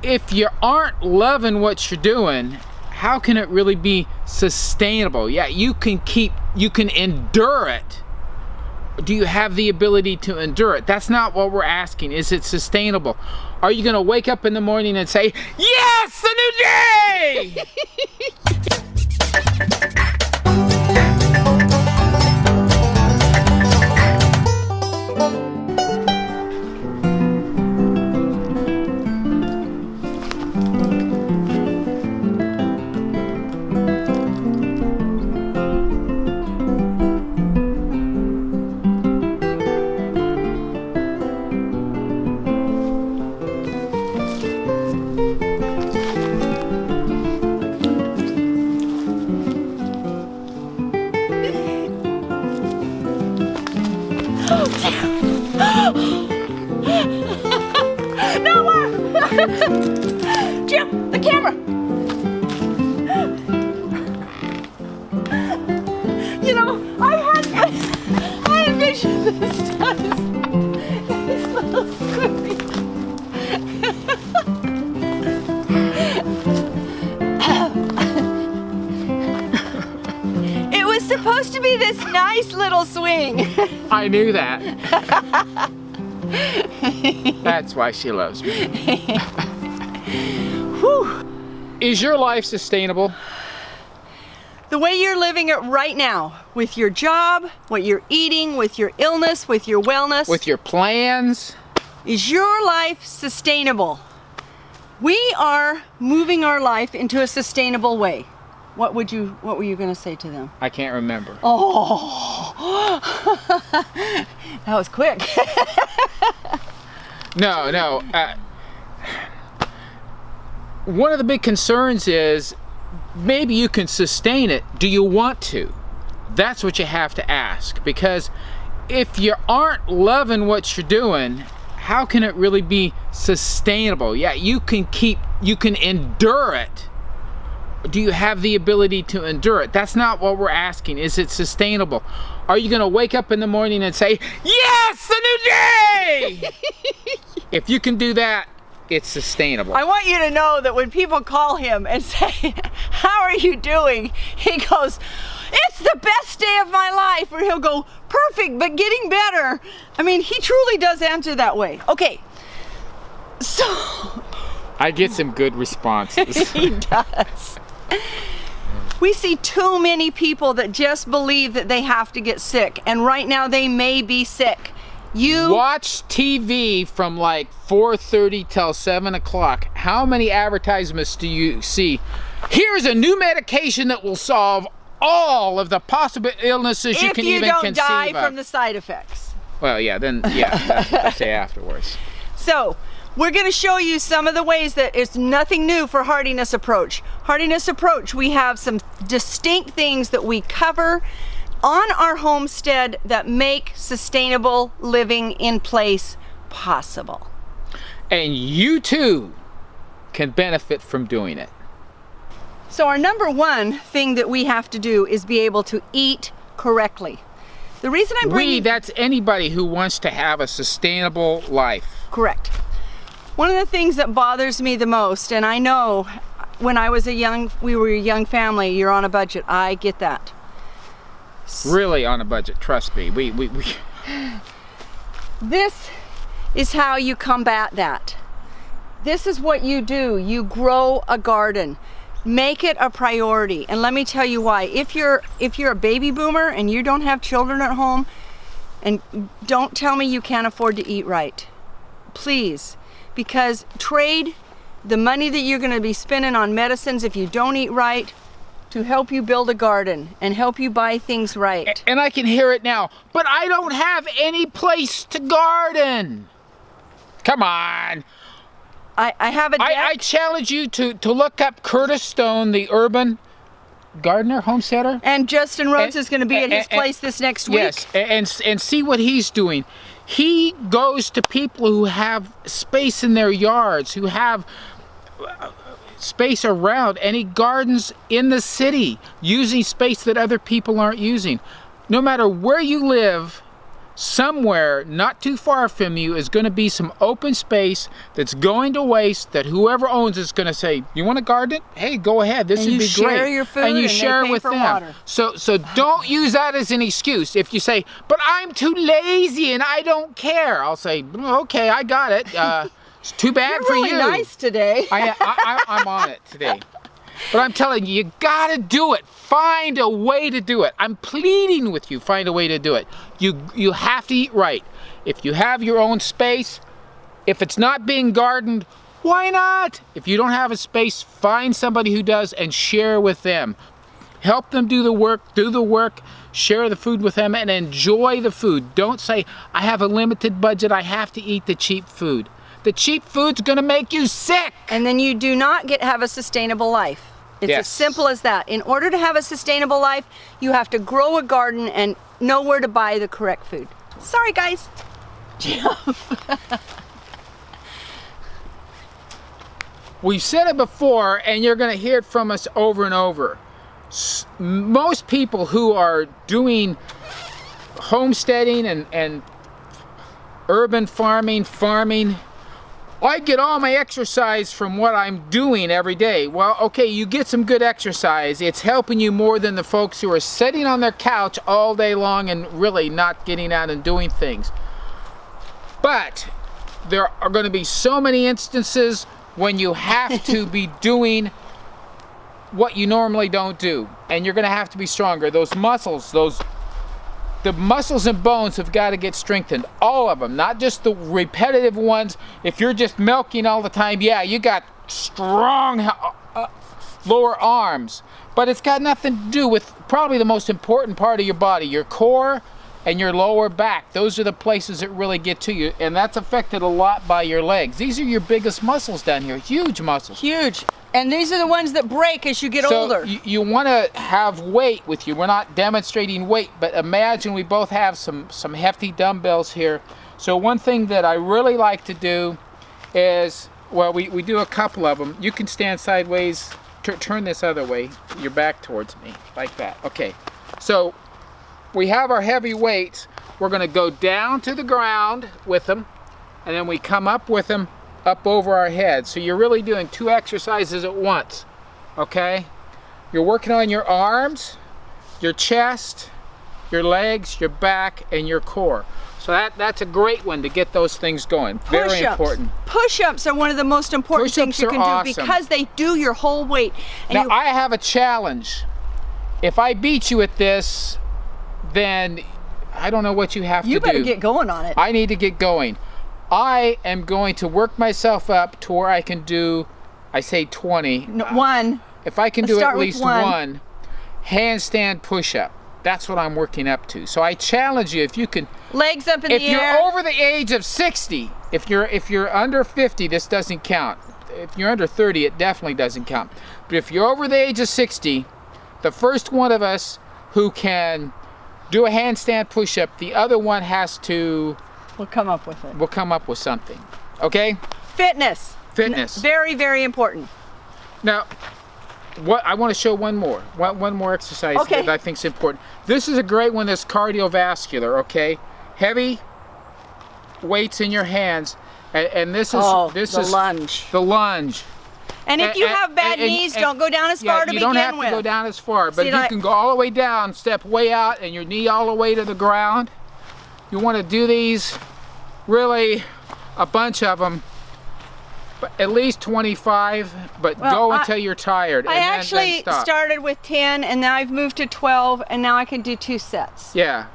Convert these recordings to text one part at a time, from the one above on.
if you aren't loving what you're doing, how can it really be sustainable? Yeah, you can endure it. Do you have the ability to endure it? That's not what we're asking. Is it sustainable? Are you going to wake up in the morning and say, yes, a new day? Jim, the camera. You know, I envisioned this does this little squirmy. It was supposed to be this nice little swing. I knew that. That's why she loves me. Whew. Is your life sustainable? The way you're living it right now, with your job, what you're eating, with your illness, with your wellness, with your plans, is your life sustainable? We are moving our life into a sustainable way. What were you going to say to them? I can't remember. Oh, that was quick. No. One of the big concerns is maybe you can sustain it. Do you want to? That's what you have to ask, because if you aren't loving what you're doing, how can it really be sustainable? Yeah, you can endure it. Do you have the ability to endure it? That's not what we're asking. Is it sustainable? Are you going to wake up in the morning and say, yes, a new day? If you can do that, it's sustainable. I want you to know that when people call him and say, how are you doing? He goes, it's the best day of my life. Or he'll go, perfect, but getting better. I mean, he truly does answer that way. Okay, so. I get some good responses. He does. We see too many people that just believe that they have to get sick, and right now they may be sick. You watch TV from like 4:30 till 7 o'clock. How many advertisements do you see? Here's a new medication that will solve all of the possible illnesses you can even conceive of. If you don't die from the side effects. Well, yeah, that's what I say afterwards. So, we're going to show you some of the ways that it's nothing new for Hardiness Approach. Hardiness Approach, we have some distinct things that we cover on our homestead that make sustainable living in place possible. And you too can benefit from doing it. So our number one thing that we have to do is be able to eat correctly. The reason I'm bringing... that's anybody who wants to have a sustainable life. Correct. One of the things that bothers me the most, and I know when I was we were a young family, you're on a budget, I get that. Really on a budget, trust me. This is how you combat that. This is what you do. You grow a garden. Make it a priority. And let me tell you why. If you're a baby boomer and you don't have children at home, and don't tell me you can't afford to eat right. Please. Because trade the money that you're going to be spending on medicines if you don't eat right to help you build a garden and help you buy things right. And I can hear it now, but I don't have any place to garden. Come on. I have a deck. I challenge you to look up Curtis Stone, the urban gardener, homesteader. And Justin Rhodes is going to be at his place this next week. Yes, and see what he's doing. He goes to people who have space in their yards, who have space around, and he gardens in the city using space that other people aren't using. No matter where you live, somewhere not too far from you is going to be some open space that's going to waste, that whoever owns it's going to say, you want to garden it? Hey, go ahead. This would be great. And you share your food and you share it with them. Water. So don't use that as an excuse. If you say, but I'm too lazy and I don't care, I'll say, okay, I got it. It's too bad You're for really you. nice today. I'm on it today. But I'm telling you, you gotta do it. Find a way to do it. I'm pleading with you, find a way to do it. You have to eat right. If you have your own space, if it's not being gardened, why not? If you don't have a space, find somebody who does and share with them. Help them do the work, share the food with them, and enjoy the food. Don't say, I have a limited budget, I have to eat the cheap food. The cheap food's gonna make you sick. And then you do not have a sustainable life. It's as simple as that. In order to have a sustainable life, you have to grow a garden and know where to buy the correct food. Sorry, guys. We've said it before, and you're gonna hear it from us over and over. Most people who are doing homesteading and urban farming, I get all my exercise from what I'm doing every day. Well, okay, you get some good exercise. It's helping you more than the folks who are sitting on their couch all day long and really not getting out and doing things. But there are going to be so many instances when you have to be doing what you normally don't do. And you're going to have to be stronger. Those muscles, the muscles and bones have got to get strengthened, all of them, not just the repetitive ones. If you're just milking all the time, yeah, you got strong lower arms, but it's got nothing to do with probably the most important part of your body, your core and your lower back. Those are the places that really get to you, and that's affected a lot by your legs. These are your biggest muscles down here, huge muscles. Huge. And these are the ones that break as you get older. You want to have weight with you. We're not demonstrating weight, but imagine we both have some hefty dumbbells here. So one thing that I really like to do is, well, we do a couple of them. You can stand sideways, turn this other way, your back towards me, like that. Okay, so we have our heavy weights. We're going to go down to the ground with them, and then we come up with them up over our head. So you're really doing two exercises at once, okay? You're working on your arms, your chest, your legs, your back, and your core. So that's a great one to get those things going. Very important. Push-ups are one of the most important things you can do because they do your whole weight. And now I have a challenge. If I beat you at this, then I don't know what you have to do. You better get going on it. I need to get going. I am going to work myself up to where I can do, I say 20. No, one. If I can do at least one handstand push-up. That's what I'm working up to. So I challenge you, if you can. Legs up in the air. If you're over the age of 60, if you're under 50, this doesn't count. If you're under 30, it definitely doesn't count. But if you're over the age of 60, the first one of us who can do a handstand push-up, the other one has to. We'll come up with it. We'll come up with something. Okay? Fitness. Fitness. Very, very important. Now, what I want to show one more exercise that I think is important. This is a great one that's cardiovascular, okay? Heavy weights in your hands, and this is the lunge. The lunge. And if you have bad knees, don't go down as far to begin with. You don't have to go down as far, but if you can go all the way down, step way out, and your knee all the way to the ground. You want to do these, really, a bunch of them, but at least 25, but go until you're tired. I actually started with 10, and now I've moved to 12, and now I can do 2 sets. Yeah.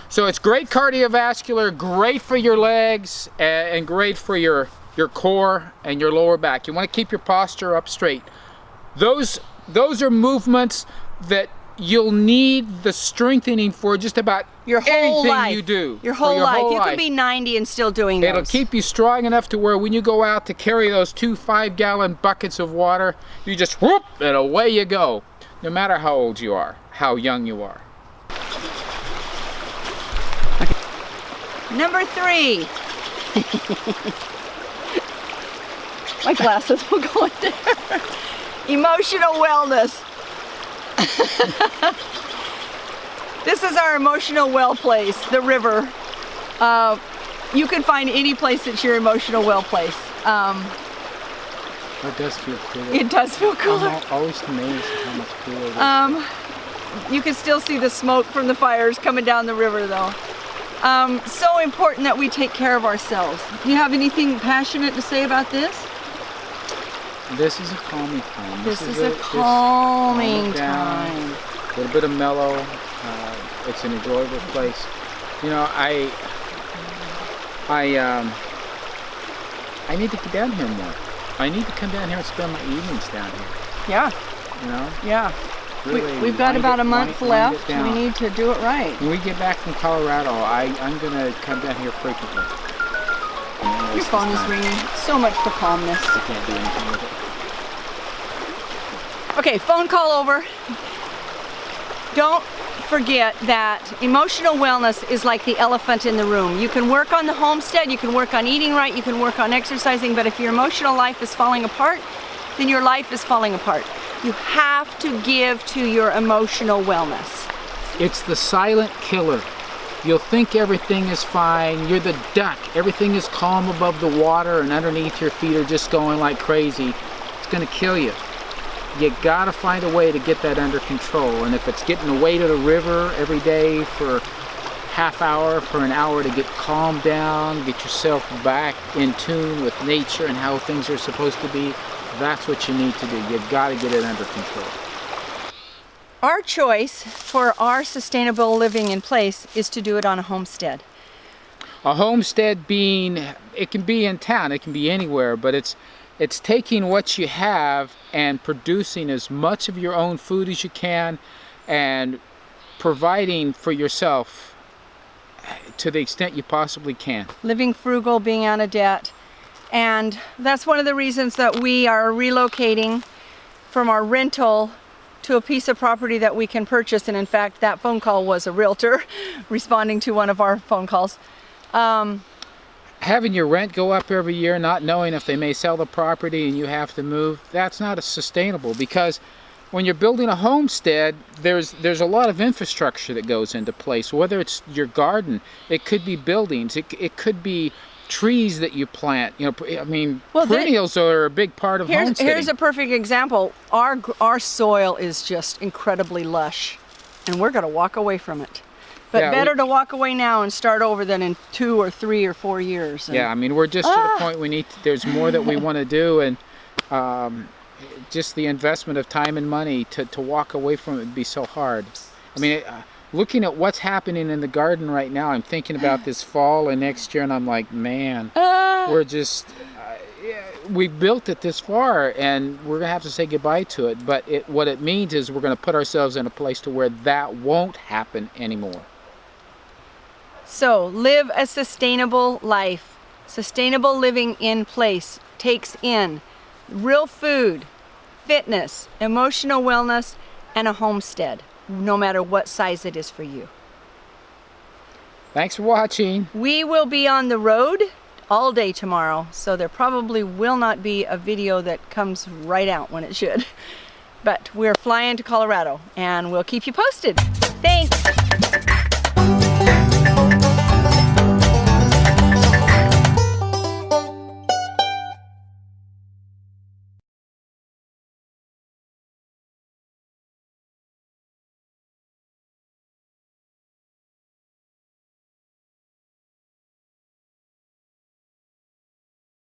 So it's great cardiovascular, great for your legs, and great for your core and your lower back. You want to keep your posture up straight. Those are movements that you'll need the strengthening for just about your whole anything life. You do. Your whole life. You can be 90 and still doing those. It'll keep you strong enough to where when you go out to carry those 2 5-gallon buckets of water, you just whoop, and away you go. No matter how old you are, how young you are. Number 3. My glasses will go in there. Emotional wellness. This is our emotional well place, the river. You can find any place that's your emotional well place. It does feel cooler. It does feel cooler. I'm always amazed at how much cooler it is. You can still see the smoke from the fires coming down the river though. So important that we take care of ourselves. Do you have anything passionate to say about this? This is a calming time. This is a calming time. A little bit of mellow. It's an enjoyable place. You know, I need to get down here more. I need to come down here and spend my evenings down here. Yeah. You know? Yeah. Really We've got about a month left. down. We need to do it right. When we get back from Colorado, I'm going to come down here frequently. Your phone is ringing. So much for calmness. I can't do anything with it. Okay, phone call over. Don't forget that emotional wellness is like the elephant in the room. You can work on the homestead, you can work on eating right, you can work on exercising, but if your emotional life is falling apart, then your life is falling apart. You have to give to your emotional wellness. It's the silent killer. You'll think everything is fine. You're the duck. Everything is calm above the water, and underneath your feet are just going like crazy. It's going to kill you. You gotta find a way to get that under control. And if it's getting away to the river every day for half hour, for an hour to get calmed down, get yourself back in tune with nature and how things are supposed to be, that's what you need to do. You gotta get it under control. Our choice for our sustainable living in place is to do it on a homestead. A homestead being, it can be in town, it can be anywhere, but it's taking what you have and producing as much of your own food as you can and providing for yourself to the extent you possibly can. Living frugal, being out of debt. And that's one of the reasons that we are relocating from our rental to a piece of property that we can purchase. And in fact, that phone call was a realtor responding to one of our phone calls. Having your rent go up every year, not knowing if they may sell the property and you have to move, that's not sustainable, because when you're building a homestead, there's a lot of infrastructure that goes into place. Whether it's your garden, it could be buildings, it could be trees that you plant. You know, I mean, perennials are a big part of homesteading. Here's a perfect example. Our soil is just incredibly lush, and we're going to walk away from it. But yeah, better to walk away now and start over than in 2 or 3 or 4 years. Yeah, I mean, we're just to the point we need, there's more that we want to do, and just the investment of time and money to walk away from it would be so hard. I mean, looking at what's happening in the garden right now, I'm thinking about this fall and next year, and I'm like, man, we're just, we built it this far, and we're going to have to say goodbye to it. But what it means is we're going to put ourselves in a place to where that won't happen anymore. So live a sustainable life. Sustainable living in place takes in real food, fitness, emotional wellness, and a homestead, no matter what size it is for you. Thanks for watching. We will be on the road all day tomorrow, so there probably will not be a video that comes right out when it should. But we're flying to Colorado, and we'll keep you posted. Thanks.